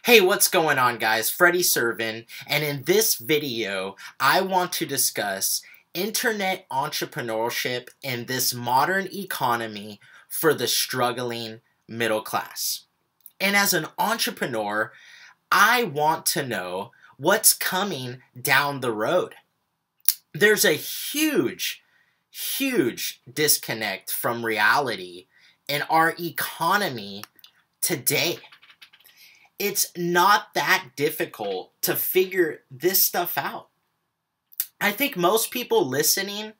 Hey, what's going on, guys? Freddie Servin, and in this video, I want to discuss internet entrepreneurship in this modern economy for the struggling middle class. And as an entrepreneur, I want to know what's coming down the road. There's a huge disconnect from reality in our economy today. It's not that difficult to figure this stuff out. I think most people listening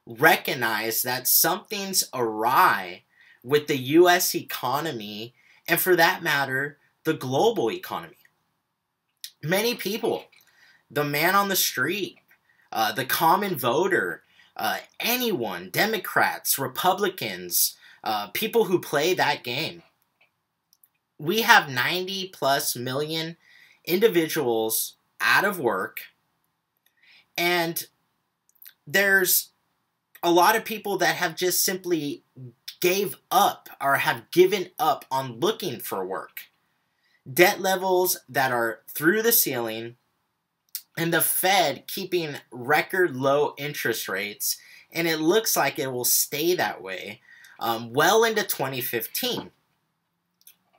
recognize that something's awry with the US economy, and for that matter, the global economy. Many people, the man on the street, the common voter, anyone, Democrats, Republicans, people who play that game, we have 90 plus million individuals out of work, and there's a lot of people that have just simply gave up or have given up on looking for work. Debt levels that are through the ceiling, and the Fed keeping record low interest rates, and it looks like it will stay that way well into 2015.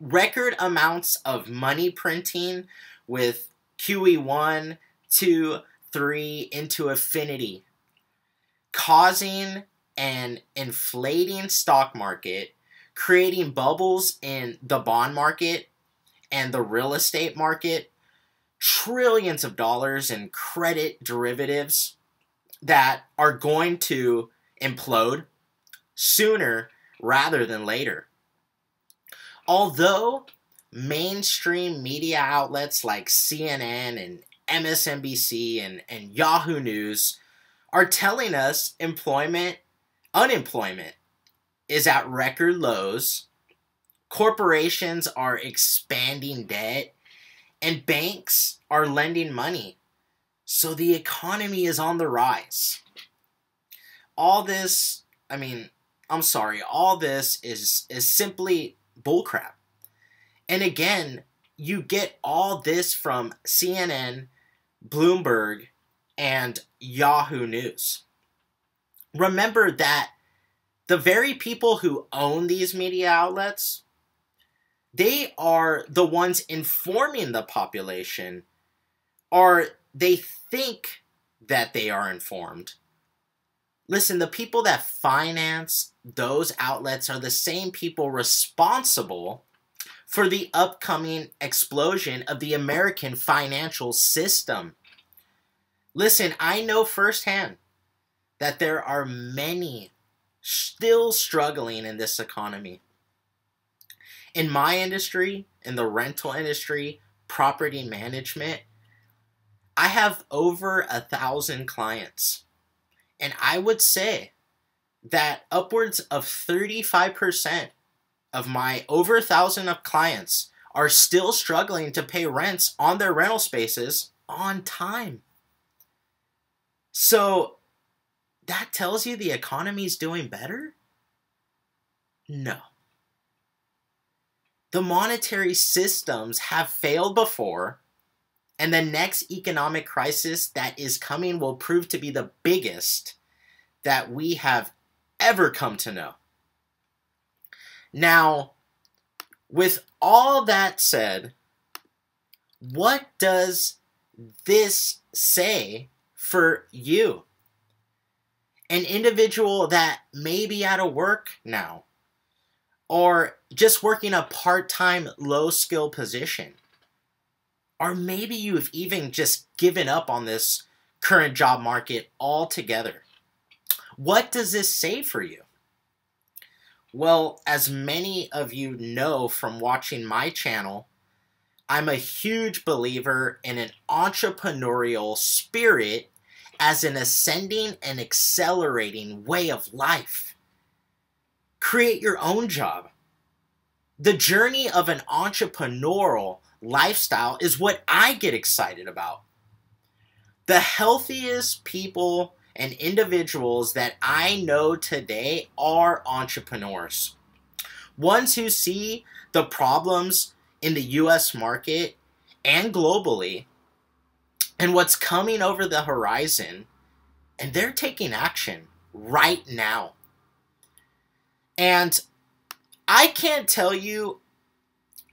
Record amounts of money printing with QE1, 2, 3 into infinity, causing an inflating stock market, creating bubbles in the bond market and the real estate market, trillions of dollars in credit derivatives that are going to implode sooner rather than later. Although mainstream media outlets like CNN and MSNBC and Yahoo News are telling us unemployment is at record lows, corporations are expanding debt, and banks are lending money, so the economy is on the rise. All this is simply bullcrap. And again, you get all this from CNN, Bloomberg, and Yahoo News. Remember that the very people who own these media outlets, they are the ones informing the population, or they think that they are informed. Listen, the people that finance those outlets are the same people responsible for the upcoming explosion of the American financial system. Listen, I know firsthand that there are many still struggling in this economy. In my industry, in the rental industry, property management, I have over 1,000 clients. And I would say that upwards of 35% of my over 1,000 of clients are still struggling to pay rents on their rental spaces on time. So that tells you the economy's doing better? No. The monetary systems have failed before, and the next economic crisis that is coming will prove to be the biggest that we have ever come to know. Now, with all that said, what does this say for you? An individual that may be out of work now, or just working a part-time, low-skill position. Or maybe you've even just given up on this current job market altogether. What does this say for you? Well, as many of you know from watching my channel, I'm a huge believer in an entrepreneurial spirit as an ascending and accelerating way of life. Create your own job. The journey of an entrepreneurial lifestyle is what I get excited about. The healthiest people and individuals that I know today are entrepreneurs. Ones who see the problems in the US market and globally, and what's coming over the horizon, and they're taking action right now. And I can't tell you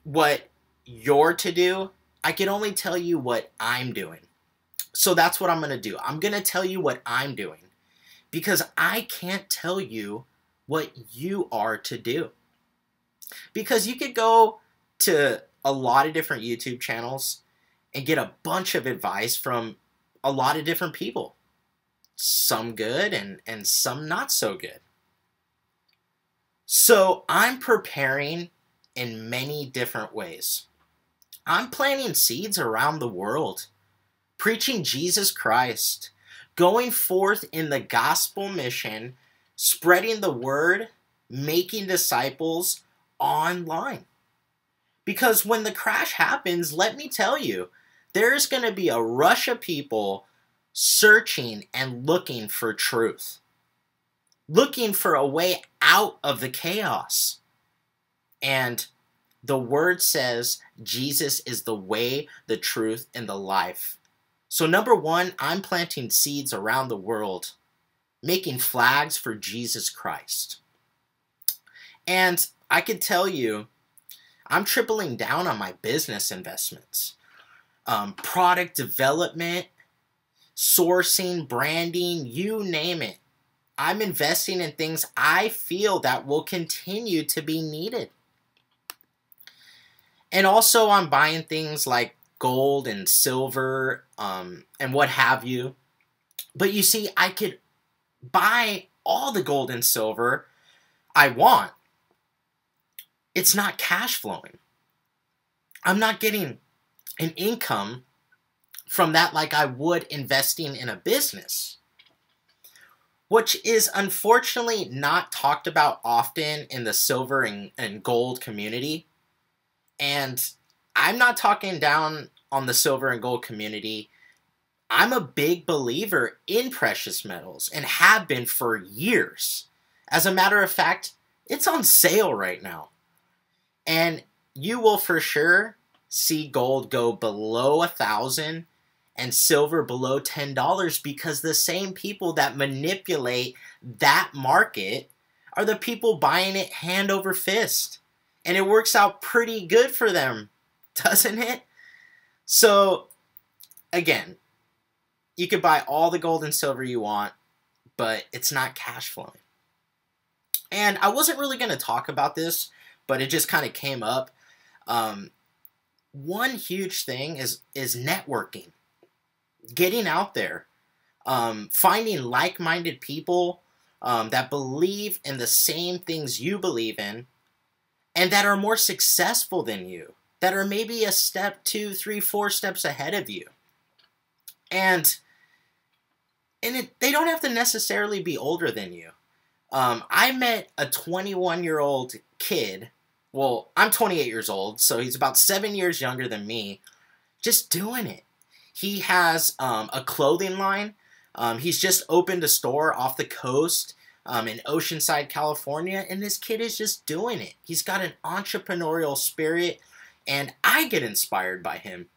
what you're to do. I can only tell you what I'm doing. So that's what I'm going to do. I'm going to tell you what I'm doing because I can't tell you what you are to do. Because you could go to a lot of different YouTube channels and get a bunch of advice from a lot of different people. Some good and some not so good. So I'm preparing in many different ways. I'm planting seeds around the world, preaching Jesus Christ, going forth in the gospel mission, spreading the word, making disciples online. Because when the crash happens, let me tell you, there's going to be a rush of people searching and looking for truth, looking for a way out of the chaos. And the word says Jesus is the way, the truth, and the life. So number one, I'm planting seeds around the world, making flags for Jesus Christ. And I could tell you, I'm tripling down on my business investments. Product development, sourcing, branding, you name it. I'm investing in things I feel that will continue to be needed. And also I'm buying things like gold and silver and what have you. But you see, I could buy all the gold and silver I want. It's not cash flowing. I'm not getting an income from that like I would investing in a business, which is unfortunately not talked about often in the silver and gold community. And I'm not talking down on the silver and gold community. I'm a big believer in precious metals and have been for years. As a matter of fact, it's on sale right now. And you will for sure see gold go below 1,000 and silver below $10 because the same people that manipulate that market are the people buying it hand over fist. And it works out pretty good for them, doesn't it? So, again, you could buy all the gold and silver you want, but it's not cash flowing. And I wasn't really going to talk about this, but it just kind of came up. One huge thing is networking. Getting out there. Finding like-minded people that believe in the same things you believe in and that are more successful than you. That are maybe a step, 2, 3, 4 steps ahead of you. And they don't have to necessarily be older than you. I met a 21-year-old kid. Well, I'm 28 years old, so he's about 7 years younger than me. Just doing it. He has a clothing line. He's just opened a store off the coast in Oceanside, California, and this kid is just doing it. He's got an entrepreneurial spirit, and I get inspired by him.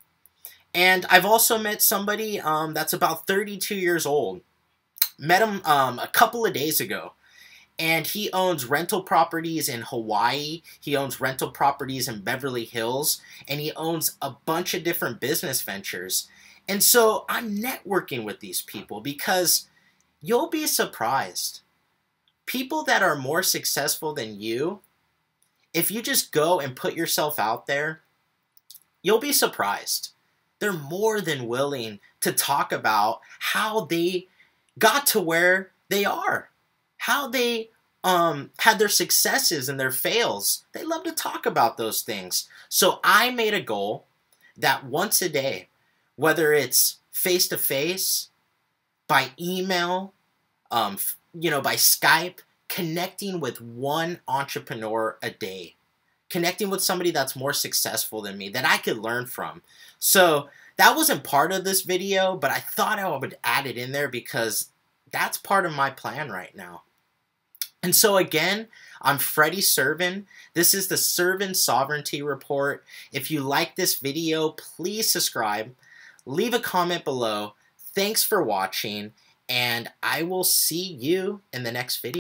And I've also met somebody that's about 32 years old. Met him a couple of days ago. And he owns rental properties in Hawaii. He owns rental properties in Beverly Hills. And he owns a bunch of different business ventures. And so I'm networking with these people because you'll be surprised. People that are more successful than you, if you just go and put yourself out there, you'll be surprised. They're more than willing to talk about how they got to where they are. How they had their successes and their fails. They love to talk about those things. So I made a goal that once a day, whether it's face-to-face, by email, by Skype, connecting with one entrepreneur a day. Connecting with somebody that's more successful than me, that I could learn from. So that wasn't part of this video, but I thought I would add it in there because that's part of my plan right now. And so again, I'm Freddie Servin. This is the Servin Sovereignty Report. If you like this video, please subscribe. Leave a comment below. Thanks for watching, and I will see you in the next video.